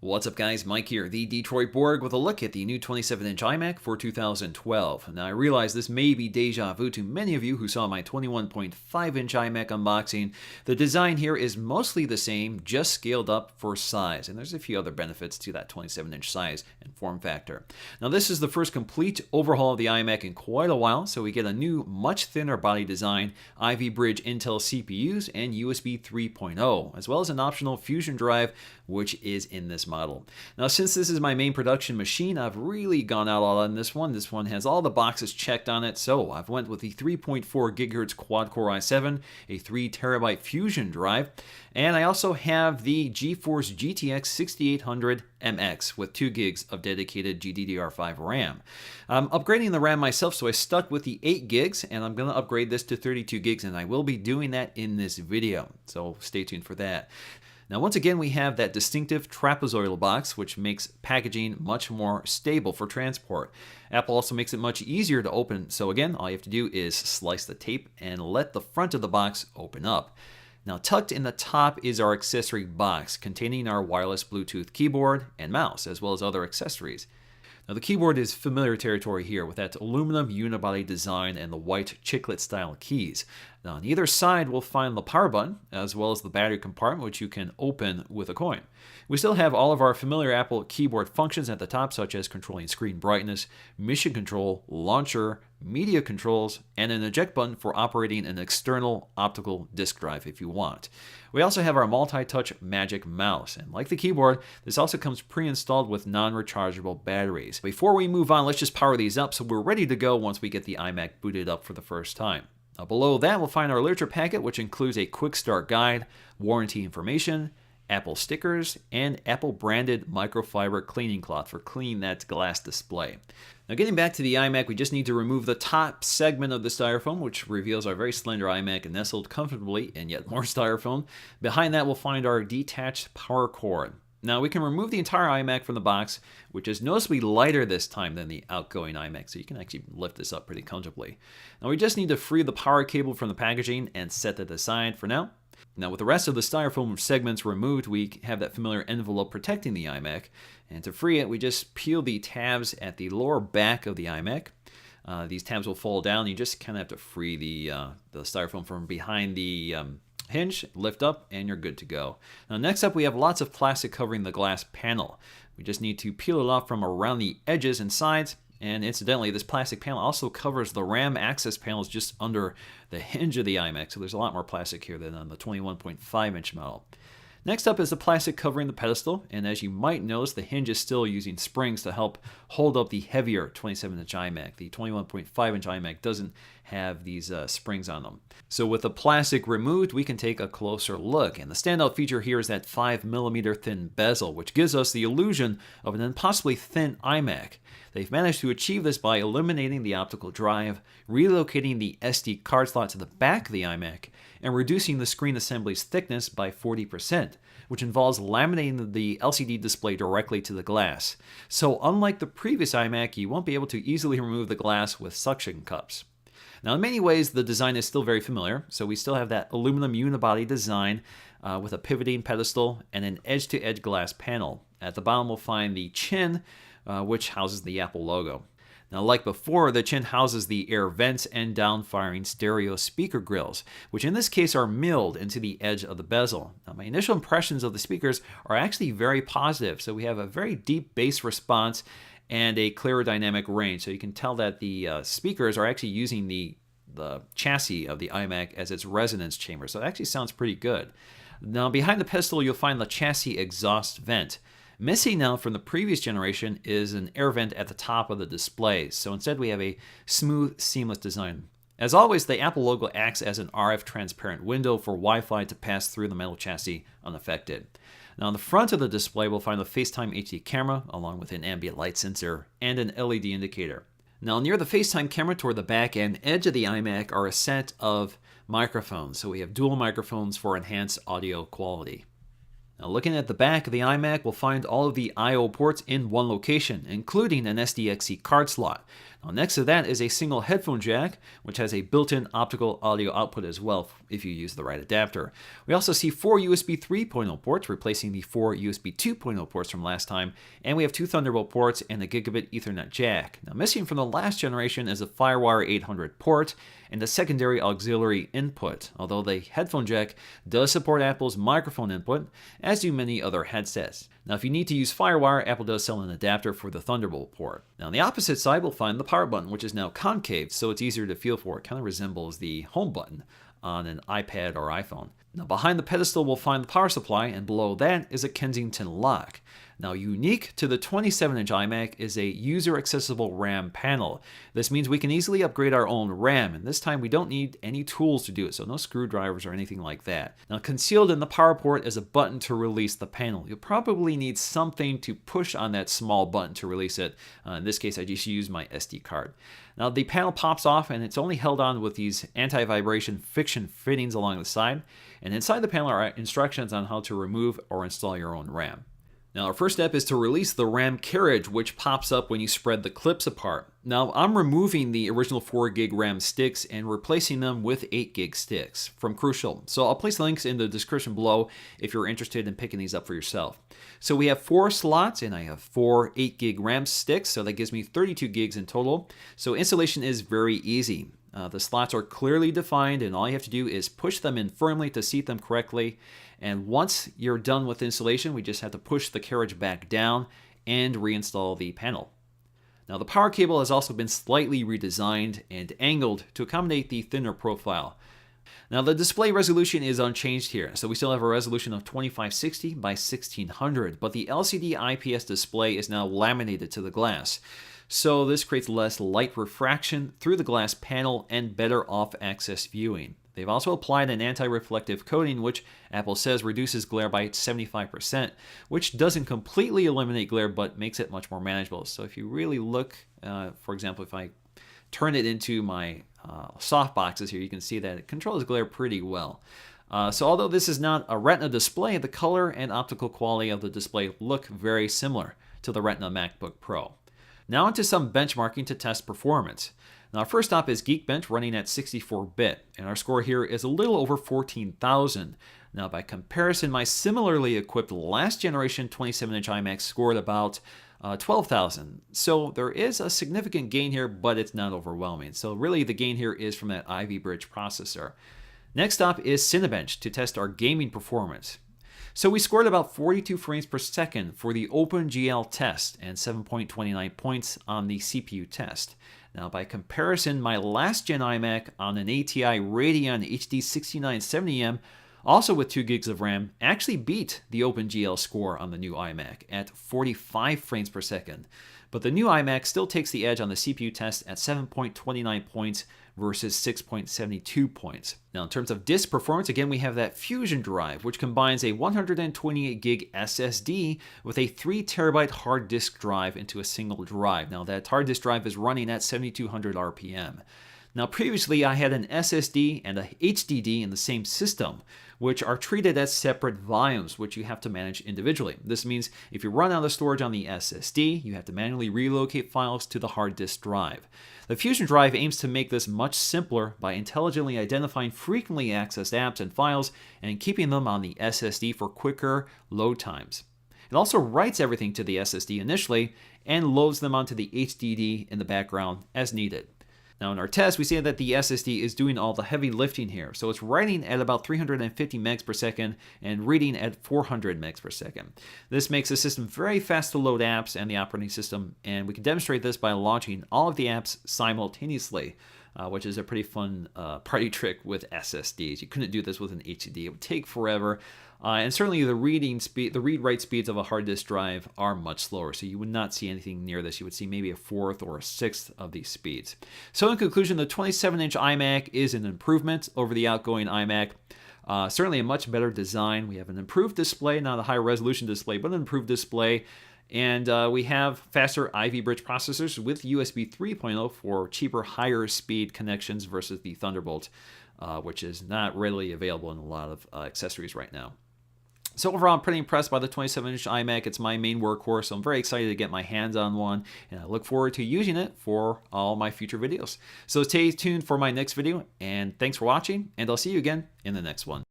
What's up guys, Mike here, the Detroit Borg with a look at the new 27-inch iMac for 2012. Now I realize this may be deja vu to many of you who saw my 21.5-inch iMac unboxing. The design here is mostly the same, just scaled up for size, and there's a few other benefits to that 27-inch size and form factor. Now this is the first complete overhaul of the iMac in quite a while, so we get a new, much thinner body design, Ivy Bridge Intel CPUs, and USB 3.0, as well as an optional Fusion drive, which is in this model. Now, since this is my main production machine, I've really gone out all on this one. This one has all the boxes checked on it, so I've went with the 3.4 GHz quad-core i7, a 3 TB Fusion drive, and I also have the GeForce GTX 6800 MX with 2 gigs of dedicated GDDR5 RAM. I'm upgrading the RAM myself, so I stuck with the 8 gigs, and I'm going to upgrade this to 32 gigs, and I will be doing that in this video, so stay tuned for that. Now, once again, we have that distinctive trapezoidal box, which makes packaging much more stable for transport. Apple also makes it much easier to open, so again, all you have to do is slice the tape and let the front of the box open up. Now, tucked in the top is our accessory box, containing our wireless Bluetooth keyboard and mouse, as well as other accessories. Now, the keyboard is familiar territory here with that aluminum unibody design and the white chiclet-style keys. Now, on either side, we'll find the power button, as well as the battery compartment, which you can open with a coin. We still have all of our familiar Apple keyboard functions at the top, such as controlling screen brightness, mission control, launcher, media controls, and an eject button for operating an external optical disk drive if you want. We also have our multi-touch Magic Mouse, and like the keyboard, this also comes pre-installed with non-rechargeable batteries. Before we move on, let's just power these up so we're ready to go once we get the iMac booted up for the first time. Now, below that, we'll find our literature packet, which includes a quick start guide, warranty information, Apple stickers, and Apple branded microfiber cleaning cloth for cleaning that glass display. Now, getting back to the iMac, we just need to remove the top segment of the styrofoam, which reveals our very slender iMac nestled comfortably in yet more styrofoam. Behind that, we'll find our detached power cord. Now, we can remove the entire iMac from the box, which is noticeably lighter this time than the outgoing iMac, so you can actually lift this up pretty comfortably. Now, we just need to free the power cable from the packaging and set that aside for now. Now, with the rest of the styrofoam segments removed, we have that familiar envelope protecting the iMac. And to free it, we just peel the tabs at the lower back of the iMac. These tabs will fall down. You just kind of have to free the styrofoam from behind the hinge, lift up, and you're good to go. Now, next up, we have lots of plastic covering the glass panel. We just need to peel it off from around the edges and sides. And incidentally, this plastic panel also covers the RAM access panels just under the hinge of the iMac, so there's a lot more plastic here than on the 21.5-inch model. Next up is the plastic covering the pedestal, and as you might notice, the hinge is still using springs to help hold up the heavier 27-inch iMac. The 21.5-inch iMac doesn't have these springs on them. So with the plastic removed, we can take a closer look, and the standout feature here is that 5mm thin bezel, which gives us the illusion of an impossibly thin iMac. They've managed to achieve this by eliminating the optical drive, relocating the SD card slot to the back of the iMac, and reducing the screen assembly's thickness by 40%, which involves laminating the LCD display directly to the glass. So unlike the previous iMac, you won't be able to easily remove the glass with suction cups. Now, in many ways, the design is still very familiar, so we still have that aluminum unibody design with a pivoting pedestal and an edge-to-edge glass panel. At the bottom, we'll find the chin, which houses the Apple logo. Now, like before, the chin houses the air vents and down-firing stereo speaker grills, which in this case are milled into the edge of the bezel. Now, my initial impressions of the speakers are actually very positive, so we have a very deep bass response and a clearer dynamic range. So you can tell that the speakers are actually using the chassis of the iMac as its resonance chamber, so it actually sounds pretty good. Now, behind the pedestal, you'll find the chassis exhaust vent. Missing now from the previous generation is an air vent at the top of the display, so instead we have a smooth, seamless design. As always, the Apple logo acts as an RF transparent window for Wi-Fi to pass through the metal chassis unaffected. Now, on the front of the display, we'll find the FaceTime HD camera, along with an ambient light sensor and an LED indicator. Now, near the FaceTime camera toward the back and edge of the iMac are a set of microphones, so we have dual microphones for enhanced audio quality. Now, looking at the back of the iMac, we'll find all of the I/O ports in one location, including an SDXC card slot. Now, next to that is a single headphone jack, which has a built-in optical audio output as well if you use the right adapter. We also see 4 USB 3.0 ports, replacing the 4 USB 2.0 ports from last time, and we have 2 Thunderbolt ports and a Gigabit Ethernet jack. Now, missing from the last generation is a FireWire 800 port and a secondary auxiliary input, although the headphone jack does support Apple's microphone input, as do many other headsets. Now, if you need to use FireWire, Apple does sell an adapter for the Thunderbolt port. Now, on the opposite side, we'll find the power button, which is now concave, so it's easier to feel for. It kind of resembles the home button on an iPad or iPhone. Now, behind the pedestal, we'll find the power supply, and below that is a Kensington lock. Now, unique to the 27-inch iMac is a user-accessible RAM panel. This means we can easily upgrade our own RAM, and this time we don't need any tools to do it, so no screwdrivers or anything like that. Now, concealed in the power port is a button to release the panel. You'll probably need something to push on that small button to release it. In this case, I just used my SD card. Now, the panel pops off, and it's only held on with these anti-vibration fiction fittings along the side, and inside the panel are instructions on how to remove or install your own RAM. Now, our first step is to release the RAM carriage, which pops up when you spread the clips apart. Now, I'm removing the original 4GB RAM sticks and replacing them with 8GB sticks from Crucial. So I'll place links in the description below if you're interested in picking these up for yourself. So we have 4 slots, and I have 4 8GB RAM sticks, so that gives me 32 gigs in total. So installation is very easy. The slots are clearly defined, and all you have to do is push them in firmly to seat them correctly. And once you're done with installation, we just have to push the carriage back down and reinstall the panel. Now, the power cable has also been slightly redesigned and angled to accommodate the thinner profile. Now, the display resolution is unchanged here, so we still have a resolution of 2560 by 1600, but the LCD IPS display is now laminated to the glass. So this creates less light refraction through the glass panel and better off-axis viewing. They've also applied an anti-reflective coating, which Apple says reduces glare by 75%, which doesn't completely eliminate glare, but makes it much more manageable. So if you really look, for example, if I turn it into my soft boxes here, you can see that it controls glare pretty well. So although this is not a Retina display, the color and optical quality of the display look very similar to the Retina MacBook Pro. Now onto some benchmarking to test performance. Now, our first stop is Geekbench running at 64-bit, and our score here is a little over 14,000. Now, by comparison, my similarly equipped last generation 27-inch iMac scored about 12,000. So there is a significant gain here, but it's not overwhelming. So really, the gain here is from that Ivy Bridge processor. Next stop is Cinebench to test our gaming performance. So we scored about 42 frames per second for the OpenGL test and 7.29 points on the CPU test. Now, by comparison, my last gen iMac on an ATI Radeon HD 6970M, also with 2 gigs of RAM, actually beat the OpenGL score on the new iMac at 45 frames per second. But the new iMac still takes the edge on the CPU test at 7.29 points versus 6.72 points. Now, in terms of disk performance, again, we have that Fusion drive, which combines a 128 gig SSD with a 3 terabyte hard disk drive into a single drive. Now, that hard disk drive is running at 7,200 RPM. Now, previously, I had an SSD and a HDD in the same system, which are treated as separate volumes, which you have to manage individually. This means if you run out of storage on the SSD, you have to manually relocate files to the hard disk drive. The Fusion drive aims to make this much simpler by intelligently identifying frequently accessed apps and files and keeping them on the SSD for quicker load times. It also writes everything to the SSD initially and loads them onto the HDD in the background as needed. Now in our test, we see that the SSD is doing all the heavy lifting here. So it's writing at about 350 megs per second and reading at 400 megs per second. This makes the system very fast to load apps and the operating system, and we can demonstrate this by launching all of the apps simultaneously, which is a pretty fun party trick with SSDs. You couldn't do this with an HDD. It would take forever. And certainly the read-write speeds of a hard disk drive are much slower, so you would not see anything near this. You would see maybe a fourth or a sixth of these speeds. So in conclusion, the 27-inch iMac is an improvement over the outgoing iMac. Certainly a much better design. We have an improved display, not a high-resolution display, but an improved display. And we have faster Ivy Bridge processors with USB 3.0 for cheaper, higher speed connections versus the Thunderbolt, which is not readily available in a lot of accessories right now. So overall, I'm pretty impressed by the 27-inch iMac. It's my main workhorse, so I'm very excited to get my hands on one, and I look forward to using it for all my future videos. So stay tuned for my next video, and thanks for watching, and I'll see you again in the next one.